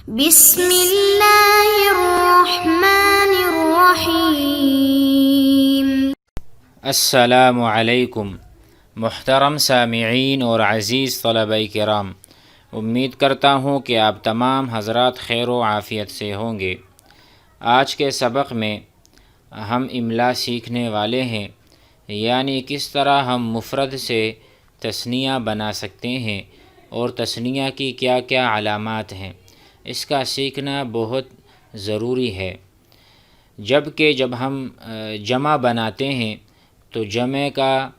بسم اللہ الرحمن الرحیم۔ السلام علیکم محترم سامعین اور عزیز طلبہ کرام، امید کرتا ہوں کہ آپ تمام حضرات خیر و عافیت سے ہوں گے۔ آج کے سبق میں ہم املا سیکھنے والے ہیں، یعنی کس طرح ہم مفرد سے تثنیہ بنا سکتے ہیں اور تثنیہ کی کیا کیا علامات ہیں۔ اس کا سیکھنا بہت ضروری ہے، جب ہم جمع بناتے ہیں تو جمع کا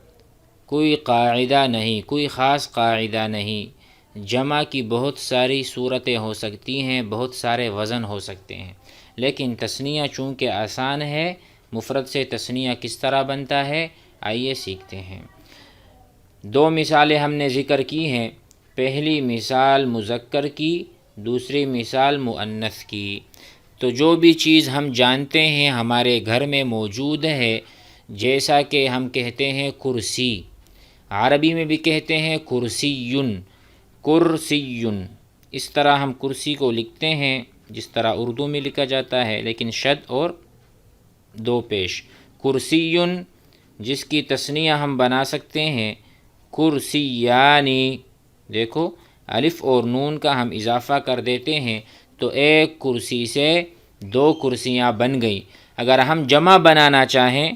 کوئی قاعدہ نہیں، کوئی خاص قاعدہ نہیں۔ جمع کی بہت ساری صورتیں ہو سکتی ہیں، بہت سارے وزن ہو سکتے ہیں، لیکن تثنیہ چونکہ آسان ہے، مفرد سے تثنیہ کس طرح بنتا ہے، آئیے سیکھتے ہیں۔ دو مثالیں ہم نے ذکر کی ہیں، پہلی مثال مذکر کی، دوسری مثال مؤنث کی۔ تو جو بھی چیز ہم جانتے ہیں ہمارے گھر میں موجود ہے، جیسا کہ ہم کہتے ہیں کرسی، عربی میں بھی کہتے ہیں کرسیٌ، کرسیٌ، اس طرح ہم کرسی کو لکھتے ہیں جس طرح اردو میں لکھا جاتا ہے، لیکن شد اور دو پیش۔ کرسیٌ جس کی تثنیہ ہم بنا سکتے ہیں کرسیانی، دیکھو الف اور نون کا ہم اضافہ کر دیتے ہیں تو ایک کرسی سے دو کرسیاں بن گئیں۔ اگر ہم جمع بنانا چاہیں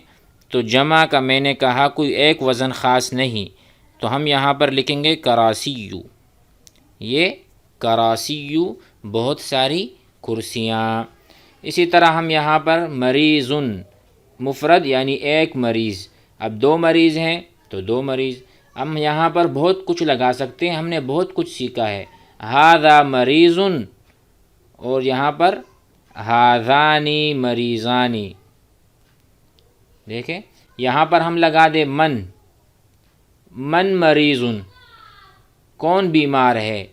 تو جمع کا میں نے کہا کوئی ایک وزن خاص نہیں، تو ہم یہاں پر لکھیں گے کراسیُ، یہ کراسیُ، بہت ساری کرسیاں۔ اسی طرح ہم یہاں پر مریضٌ، مفرد یعنی ایک مریض، اب دو مریض ہیں تو دو مریض۔ ہم یہاں پر بہت کچھ لگا سکتے ہیں، ہم نے بہت کچھ سیکھا ہے، ھذا مریضٌ، اور یہاں پر ھذانی مریضانی، دیکھیں یہاں پر ہم لگا دیں من مریضٌ، کون بیمار ہے۔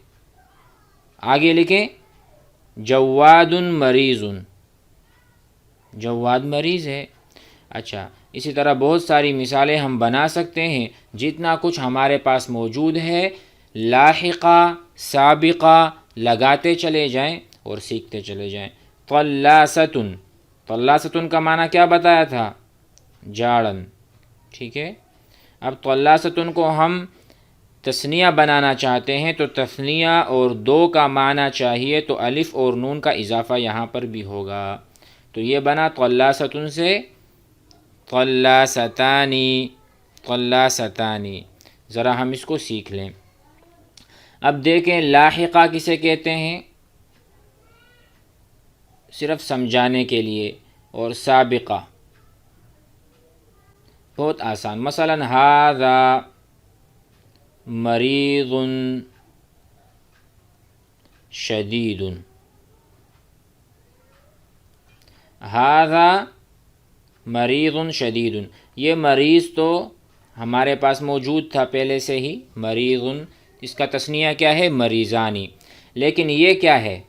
آگے لکھیں جواد مریضٌ، جواد مریض ہے۔ اچھا، اسی طرح بہت ساری مثالیں ہم بنا سکتے ہیں، جتنا کچھ ہمارے پاس موجود ہے لاحقہ سابقہ لگاتے چلے جائیں اور سیکھتے چلے جائیں۔ طلاست، طلاست کا معنی کیا بتایا تھا، جاڑن، ٹھیک ہے۔ اب طلاست کو ہم تثنیہ بنانا چاہتے ہیں تو تثنیہ اور دو کا معنی چاہیے تو الف اور نون کا اضافہ یہاں پر بھی ہوگا، تو یہ بنا طلاست سے طلاستانی، طلاستانی۔ ذرا ہم اس کو سیکھ لیں۔ اب دیکھیں لاحقہ کسے کہتے ہیں، صرف سمجھانے کے لیے، اور سابقہ بہت آسان، مثلا ھذا مریضٌ شدید، ھذا مریضٌ شدید، یہ مریض تو ہمارے پاس موجود تھا پہلے سے ہی، مریضٌ، اس کا تثنیہ کیا ہے مریضانی، لیکن یہ کیا ہے،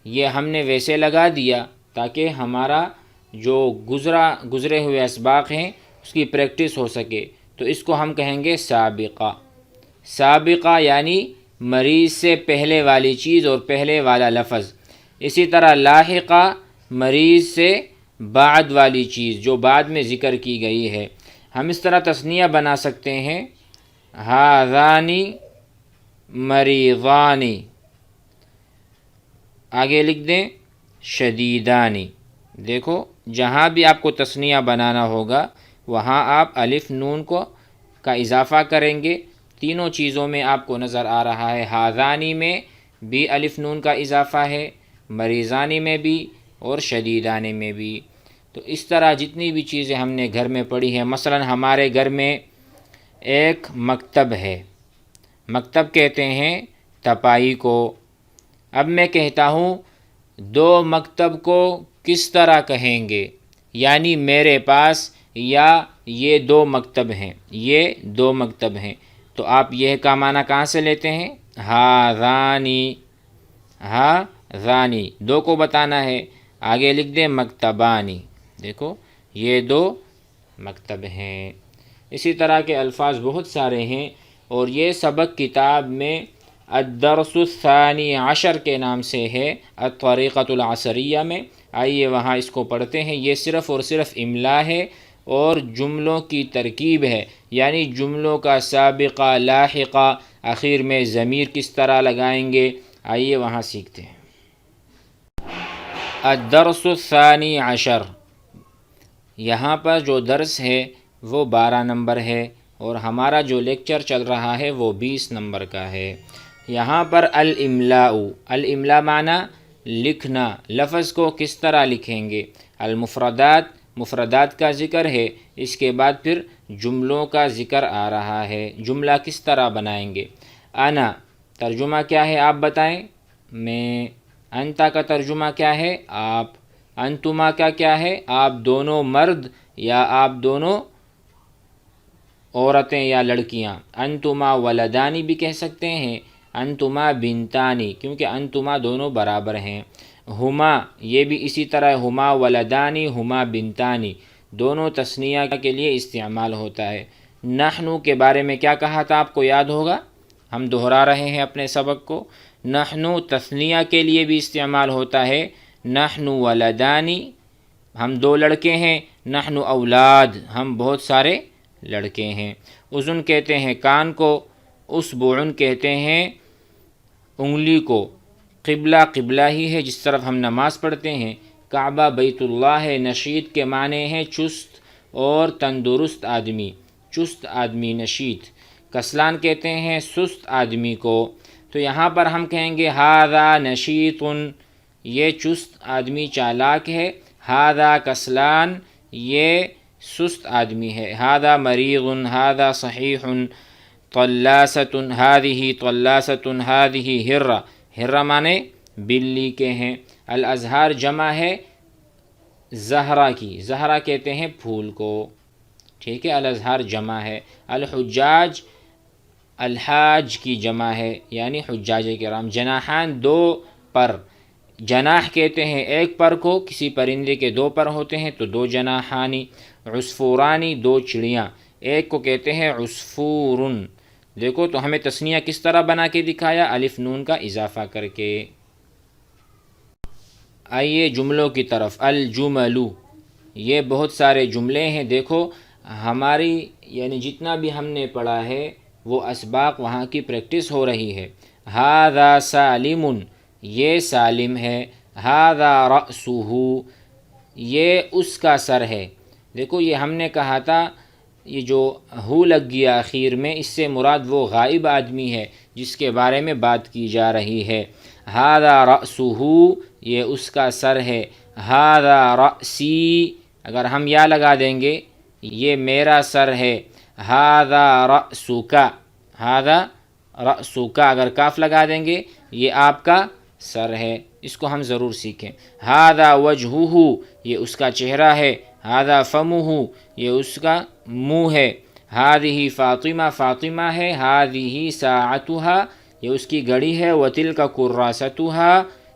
یہ ہم نے ویسے لگا دیا تاکہ ہمارا جو گزرے ہوئے اسباق ہیں اس کی پریکٹس ہو سکے، تو اس کو ہم کہیں گے سابقہ۔ سابقہ یعنی مریض سے پہلے والی چیز اور پہلے والا لفظ۔ اسی طرح لاحقہ مریض سے بعد والی چیز جو بعد میں ذکر کی گئی ہے۔ ہم اس طرح تثنیہ بنا سکتے ہیں ھذانی مریضانی، آگے لکھ دیں شدیدانی۔ دیکھو جہاں بھی آپ کو تثنیہ بنانا ہوگا وہاں آپ الف نون کا اضافہ کریں گے۔ تینوں چیزوں میں آپ کو نظر آ رہا ہے، ھذانی میں بھی الف نون کا اضافہ ہے، مریضانی میں بھی اور شدیدانی میں بھی۔ تو اس طرح جتنی بھی چیزیں ہم نے گھر میں پڑھی ہیں، مثلا ہمارے گھر میں ایک مکتب ہے، مکتب کہتے ہیں تپائی کو۔ اب میں کہتا ہوں دو مکتب کو کس طرح کہیں گے، یعنی میرے پاس یا یہ دو مکتب ہیں، یہ دو مکتب ہیں، تو آپ یہ کا معنی کہاں سے لیتے ہیں، ھذانی، ھذانی، دو کو بتانا ہے، آگے لکھ دیں مکتبانی، دیکھو یہ دو مکتب ہیں۔ اسی طرح کے الفاظ بہت سارے ہیں، اور یہ سبق کتاب میں الدرس الثانی عشر کے نام سے ہے الطریقۃ العصریہ میں۔ آئیے وہاں اس کو پڑھتے ہیں۔ یہ صرف اور صرف املا ہے اور جملوں کی ترکیب ہے، یعنی جملوں کا سابقہ لاحقہ، آخر میں ضمیر کس طرح لگائیں گے۔ آئیے وہاں سیکھتے ہیں۔ الدرس الثانی عشر، یہاں پر جو درس ہے وہ 12 نمبر ہے اور ہمارا جو لیکچر چل رہا ہے وہ 20 نمبر کا ہے۔ یہاں پر الاملاء، الاملاء معنی لکھنا، لفظ کو کس طرح لکھیں گے۔ المفردات، مفردات کا ذکر ہے، اس کے بعد پھر جملوں کا ذکر آ رہا ہے، جملہ کس طرح بنائیں گے۔ انا ترجمہ کیا ہے آپ بتائیں؟ میں۔ انتا کا ترجمہ کیا ہے؟ آپ۔ انتما کا کیا ہے؟ آپ دونوں مرد یا آپ دونوں عورتیں یا لڑکیاں۔ انتما ولدانی بھی کہہ سکتے ہیں، انتما بنتانی، کیونکہ انتما دونوں برابر ہیں۔ ہما، یہ بھی اسی طرح، ہما ولدانی، ہما بنتانی، دونوں تثنیہ کے لیے استعمال ہوتا ہے۔ نحنو کے بارے میں کیا کہا تھا آپ کو یاد ہوگا، ہم دہرا رہے ہیں اپنے سبق کو۔ نحنو تثنیہ کے لیے بھی استعمال ہوتا ہے، نحنو ولدانی، ہم 2 لڑکے ہیں، نحنو اولاد، ہم بہت سارے لڑکے ہیں۔ اذن کہتے ہیں کان کو، اسبوعن کہتے ہیں انگلی کو۔ قبلہ، قبلہ ہی ہے جس طرف ہم نماز پڑھتے ہیں۔ کعبہ بیت اللہ ہے۔ نشید کے معنی ہیں چست اور تندرست آدمی، چست آدمی نشید۔ کسلان کہتے ہیں سست آدمی کو۔ تو یہاں پر ہم کہیں گے ھذا نشیط، یہ چست آدمی چالاک ہے۔ ھذا کسلان، یہ سست آدمی ہے۔ ھذا مریض، ھذا صحیح۔ طلاسۃ، ھذہ طلاسۃ، ھذہ ہرہ، ہرہ معنی بلی کے ہیں۔ الازہار جمع ہے زہرہ کی، زہرہ کہتے ہیں پھول کو، ٹھیک ہے، الازہار جمع ہے۔ الحجاج، الحاج کی جمع ہے، یعنی حجاج کرام۔ جناحان، 2 پر، جناح کہتے ہیں ایک پر کو، کسی پرندے کے 2 پر ہوتے ہیں تو 2 جناحانی۔ عصفورانی، 2 چڑیاں، ایک کو کہتے ہیں عصفورن۔ دیکھو تو ہمیں تثنیہ کس طرح بنا کے دکھایا، الف نون کا اضافہ کر کے۔ آئیے جملوں کی طرف۔ الجمل، یہ بہت سارے جملے ہیں۔ دیکھو ہماری یعنی جتنا بھی ہم نے پڑھا ہے وہ اسباق وہاں کی پریکٹس ہو رہی ہے۔ ھذا سالم، یہ سالم ہے۔ ھذا رأسہ، یہ اس کا سر ہے۔ دیکھو یہ ہم نے کہا تھا، یہ جو ہو لگ گیا آخر میں، اس سے مراد وہ غائب آدمی ہے جس کے بارے میں بات کی جا رہی ہے۔ ھذا رأسہ، یہ اس کا سر ہے۔ ھذا رأسی، اگر ہم یا لگا دیں گے یہ میرا سر ہے۔ ھذا رأسک، ھذا رأسک، اگر کاف لگا دیں گے یہ آپ کا سر ہے۔ اس کو ہم ضرور سیکھیں۔ ھذا وجہہ، یہ اس کا چہرہ ہے۔ ھذا فمہ، یہ اس کا منہ ہے۔ ھذہ فاطمہ، فاطمہ ہے۔ ھذہ ساعتھا، یہ اس کی گھڑی ہے۔ وتلک کراستھا،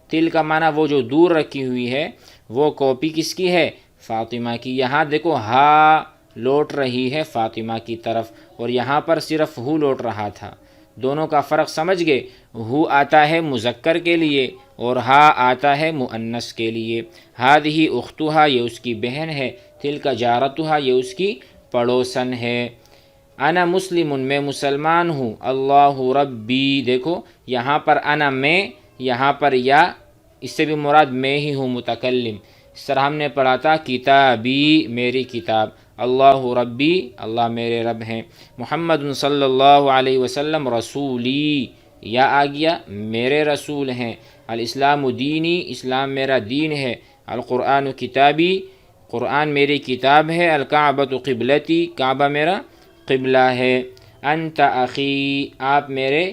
تل کا معنی وہ جو دور رکھی ہوئی ہے، وہ کاپی کس کی ہے؟ فاطمہ کی۔ یہاں دیکھو ہا لوٹ رہی ہے فاطمہ کی طرف اور یہاں پر صرف ہو لوٹ رہا تھا۔ دونوں کا فرق سمجھ گئے؟ ہو آتا ہے مذکر کے لیے اور ہا آتا ہے مؤنث کے لیے۔ ھذہ اختھا، یہ اس کی بہن ہے۔ تلک جارتھا، یہ اس کی پڑوسن ہے۔ انا مسلم، میں مسلمان ہوں۔ اللہ ربی، دیکھو یہاں پر انا میں، یہاں پر یا، اس سے بھی مراد میں ہی ہوں متکلم۔ اس طرح ہم نے پڑھا تھا کتابی، میری کتاب۔ اللہ ربی، اللہ میرے رب ہیں۔ محمد صلی اللہ علیہ وسلم رسولی، یا آ گیا، میرے رسول ہیں۔ الاسلام دینی، اسلام میرا دین ہے۔ القرآن کتابی، قرآن میری کتاب ہے۔ الکعبۃ قبلتی، کعبہ میرا قبلہ ہے۔ انت اخی، آپ میرے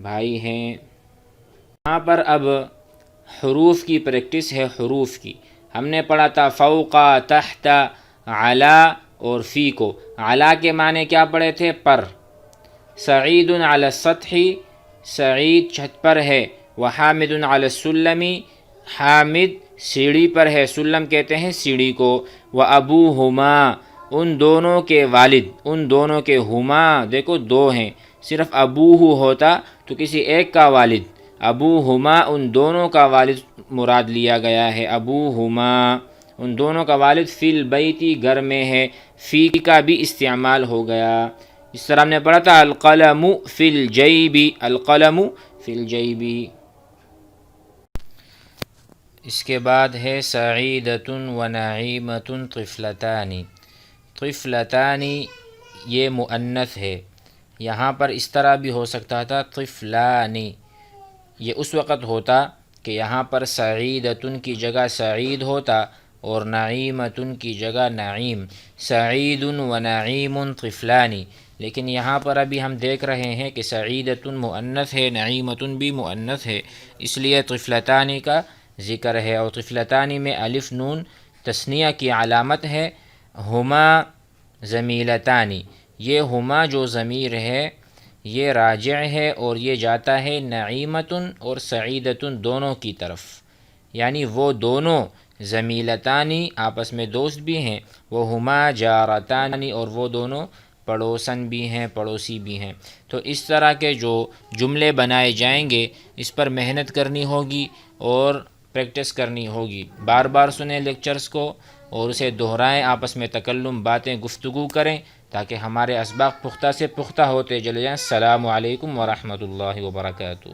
بھائی ہیں۔ یہاں پر اب حروف کی پریکٹس ہے، حروف کی۔ ہم نے پڑھا تھا فوق، تحت، علی اور فی کو۔ علی کے معنی کیا پڑھے تھے؟ پر۔ سعید علی السطح، سعید چھت پر ہے۔ وحامد علی السلم، حامد سیڑھی پر ہے۔ سلم کہتے ہیں سیڑھی کو۔ وابوہما، ان دونوں کے والد، ان دونوں کے، ہما دیکھو 2 ہیں، صرف ابوہ ہوتا تو کسی ایک کا والد، ابوہما ان دونوں کا والد مراد لیا گیا ہے، ابوہما ان دونوں کا والد، فی البیتی گھر میں ہے، فی کا بھی استعمال ہو گیا۔ اس طرح ہم نے پڑھا تھا القلم فی الجیب، القلم فی الجیب۔ اس کے بعد ہے سعیدۃ و نعیمۃ طفلتان۔ طفلتان یہ مؤنث ہے، یہاں پر اس طرح بھی ہو سکتا تھا طفلان، یہ اس وقت ہوتا کہ یہاں پر سعیدۃ کی جگہ سعید ہوتا اور نعیمۃ کی جگہ نعیم، سعید و نعیم طفلان، لیکن یہاں پر ابھی ہم دیکھ رہے ہیں کہ سعیدۃ مؤنث ہے، نعیمۃ بھی مؤنث ہے، اس لیے طفلتان کا ذکر ہے، اور طفلتان میں الف نون تثنیہ کی علامت ہے۔ ہما ضمیلتان، یہ ہما جو ضمیر ہے یہ راجع ہے اور یہ جاتا ہے نعیمۃ اور سعیدۃ دونوں کی طرف، یعنی وہ دونوں ضمیلتان آپس میں دوست بھی ہیں، وہ ہما جارتان اور وہ دونوں پڑوسن بھی ہیں، پڑوسی بھی ہیں۔ تو اس طرح کے جو جملے بنائے جائیں گے اس پر محنت کرنی ہوگی اور پریکٹس کرنی ہوگی، بار بار سنیں لیکچرز کو اور اسے دہرائیں، آپس میں تکلم باتیں گفتگو کریں تاکہ ہمارے اسباق پختہ سے پختہ ہوتے چلے جائیں۔ السلام علیکم ورحمۃ اللہ وبرکاتہ۔